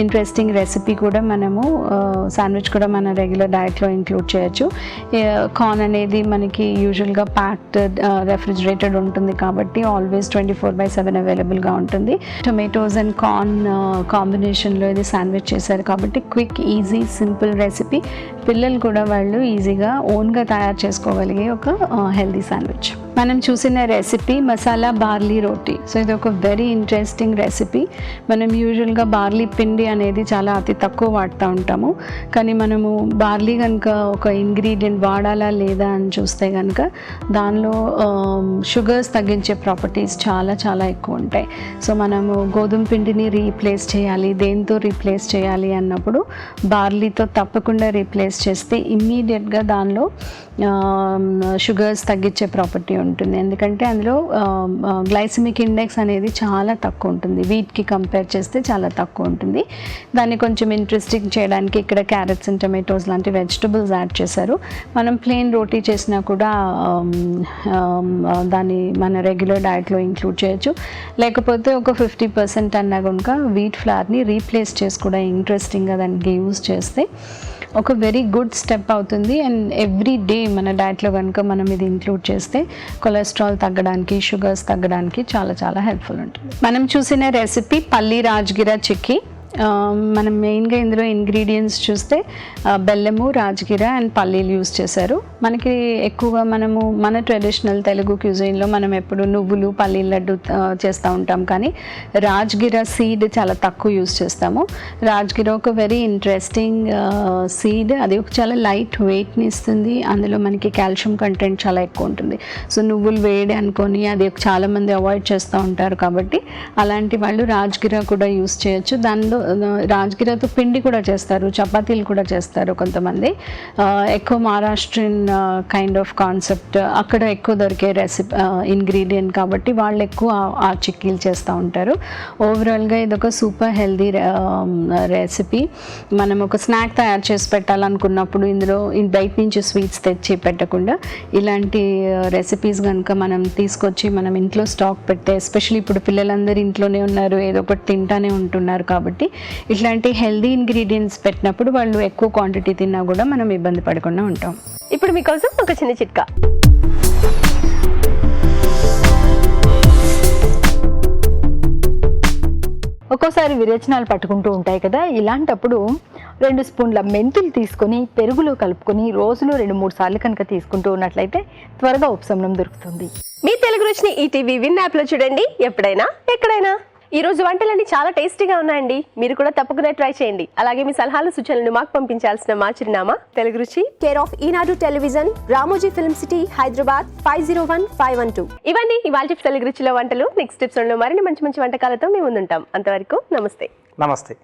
ఇంట్రెస్టింగ్ రెసిపీ కూడా మనము శాండ్విచ్ కూడా మన రెగ్యులర్ డయట్లో ఇంక్లూడ్ చేయొచ్చు. కార్న్ అనేది మనకి యూజువల్గా ప్యాక్డ్ రెఫ్రిజిరేటెడ్ ఉంటుంది, కాబట్టి ఆల్వేస్ 24/7 అవైలబుల్గా ఉంటుంది. టొమాటోస్ అండ్ కార్న్ కాంబినేషన్లో ఇది శాండ్విచ్ చేశారు కాబట్టి క్విక్, ఈజీ, సింపుల్ రెసిపీ. పిల్లలు కూడా వాళ్ళు ఈజీగా ఓన్గా తయారు చేసుకోగలిగే ఒక హెల్దీ శాండ్విచ్. మనం చూసిన రెసిపీ మసాలా బార్లీ రోటీ. సో ఇది ఒక వెరీ ఇంట్రెస్టింగ్ రెసిపీ. మనం యూజువల్గా బార్లీ పిండి అనేది చాలా అతి తక్కువ వాడుతూ ఉంటాము, కానీ మనము బార్లీ కనుక ఒక ఇంగ్రీడియంట్ వాడాలా లేదా అని చూస్తే కనుక దానిలో షుగర్స్ తగ్గించే ప్రాపర్టీస్ చాలా చాలా ఎక్కువ ఉంటాయి. సో మనము గోధుమ పిండిని రీప్లేస్ చేయాలి, దేంతో రీప్లేస్ చేయాలి అన్నప్పుడు బార్లీతో తప్పకుండా రీప్లేస్ చేస్తే ఇమ్మీడియట్గా దానిలో షుగర్స్ తగ్గించే ప్రాపర్టీ ఉంటుంది. ఎందుకంటే అందులో గ్లైసెమిక్ ఇండెక్స్ అనేది చాలా తక్కువ ఉంటుంది, వీట్కి కంపేర్ చేస్తే చాలా తక్కువ ఉంటుంది. దాన్ని కొంచెం ఇంట్రెస్టింగ్ చేయడానికి ఇక్కడ క్యారెట్స్ అండ్ టొమాటోస్ లాంటి వెజిటబుల్స్ యాడ్ చేశారు. మనం ప్లెయిన్ రోటీ చేసినా కూడా దాన్ని మన రెగ్యులర్ డయట్లో ఇంక్లూడ్ చేయొచ్చు. లేకపోతే ఒక 50% అన్నా కనుక వీట్ ఫ్లార్ని రీప్లేస్ చేసి కూడా ఇంట్రెస్టింగ్గా దానికి యూజ్ చేస్తే ఒక వెరీ గుడ్ స్టెప్ అవుతుంది. అండ్ ఎవ్రీ డే మన డయట్లో కనుక మనం ఇది ఇంక్లూడ్ చేస్తే కొలెస్ట్రాల్ తగ్గడానికి, షుగర్స్ తగ్గడానికి చాలా చాలా హెల్ప్ఫుల్ ఉంటుంది. మనం చూసిన రెసిపీ పల్లి రాజ్గిరా చిక్కీ. మనం మెయిన్గా ఇందులో ఇంగ్రీడియంట్స్ చూస్తే బెల్లము, రాజ్గిరా అండ్ పల్లీలు యూస్ చేశారు. మనకి ఎక్కువగా మనము మన ట్రెడిషనల్ తెలుగు క్యూజిన్లో మనం ఎప్పుడు నువ్వులు, పల్లీల లడ్డు చేస్తూ ఉంటాం, కానీ రాజ్గిరా సీడ్ చాలా తక్కువ యూస్ చేస్తాము. రాజ్గిరా ఒక వెరీ ఇంట్రెస్టింగ్ సీడ్, అది ఒక చాలా లైట్ వెయిట్ని ఇస్తుంది. అందులో మనకి కాల్షియం కంటెంట్ చాలా ఎక్కువ ఉంటుంది. సో నువ్వులు వేడి అనుకొని అది చాలామంది అవాయిడ్ చేస్తూ ఉంటారు, కాబట్టి అలాంటి వాళ్ళు రాజ్గిరా కూడా యూస్ చేయొచ్చు. దానిలో రాజ్గిరాతో పిండి కూడా చేస్తారు, చపాతీలు కూడా చేస్తారు కొంతమంది. ఎక్కువ మహారాష్ట్రన్ కైండ్ ఆఫ్ కాన్సెప్ట్, అక్కడ ఎక్కువ దొరికే రెసిపీ ఇంగ్రీడియంట్ కాబట్టి వాళ్ళు ఎక్కువ ఆ చిక్కీలు చేస్తూ ఉంటారు. ఓవరాల్గా ఇది ఒక సూపర్ హెల్దీ రెసిపీ. మనం ఒక స్నాక్ తయారు చేసి పెట్టాలనుకున్నప్పుడు ఇందులో బయట నుంచి స్వీట్స్ తెచ్చి పెట్టకుండా ఇలాంటి రెసిపీస్ కనుక మనం తీసుకొచ్చి మనం ఇంట్లో స్టాక్ పెట్టే, ఎస్పెషల్లీ ఇప్పుడు పిల్లలందరూ ఇంట్లోనే ఉన్నారు, ఏదో ఒకటి తింటానే ఉంటున్నారు, కాబట్టి ఇట్లాంటి హెల్దీ ఇంగ్రీడియంట్స్ పెట్టినప్పుడు వాళ్ళు ఎక్కువ క్వాంటిటీ తిన్నా కూడా మనం ఇబ్బంది పడకుండా ఉంటాం. ఇప్పుడు మీకోసం ఒక చిన్న చిట్కా. ఒక్కోసారి విరేచనాలు పట్టుకుంటూ ఉంటాయి కదా, ఇలాంటప్పుడు 2 స్పూన్ల మెంతులు తీసుకొని పెరుగులో కలుపుకొని రోజులో 2-3 సార్లు కనుక తీసుకుంటూ ఉన్నట్లయితే త్వరగా ఉపశమనం దొరుకుతుంది. మీ తెలుగు రుచిని ఈటీవీ విన్ యాప్లో చూడండి, ఎప్పుడైనా ఎక్కడైనా. ఈ రోజు వంటలన్నీ చాలా టేస్టీగా ఉన్నాయండి. మీరు కూడా తప్పకుండా ట్రై చేయండి. అలాగే మీ సలహాలు సూచనలు మాకు పంపించాల్సిన మా చిరునామా తెలుగు రుచి, care of Eenadu television, Ramoji film city, Hyderabad 501512. ఇవన్నీ ఇవాల్టి తెలుగు రుచిలో వంటలు. నెక్స్ట్ ఎపిసోడ్ లో మరిన్ని మంచి మంచి వంటకాలతో మేము ముందుంటాం. అంతవరకు నమస్తే. నమస్తే.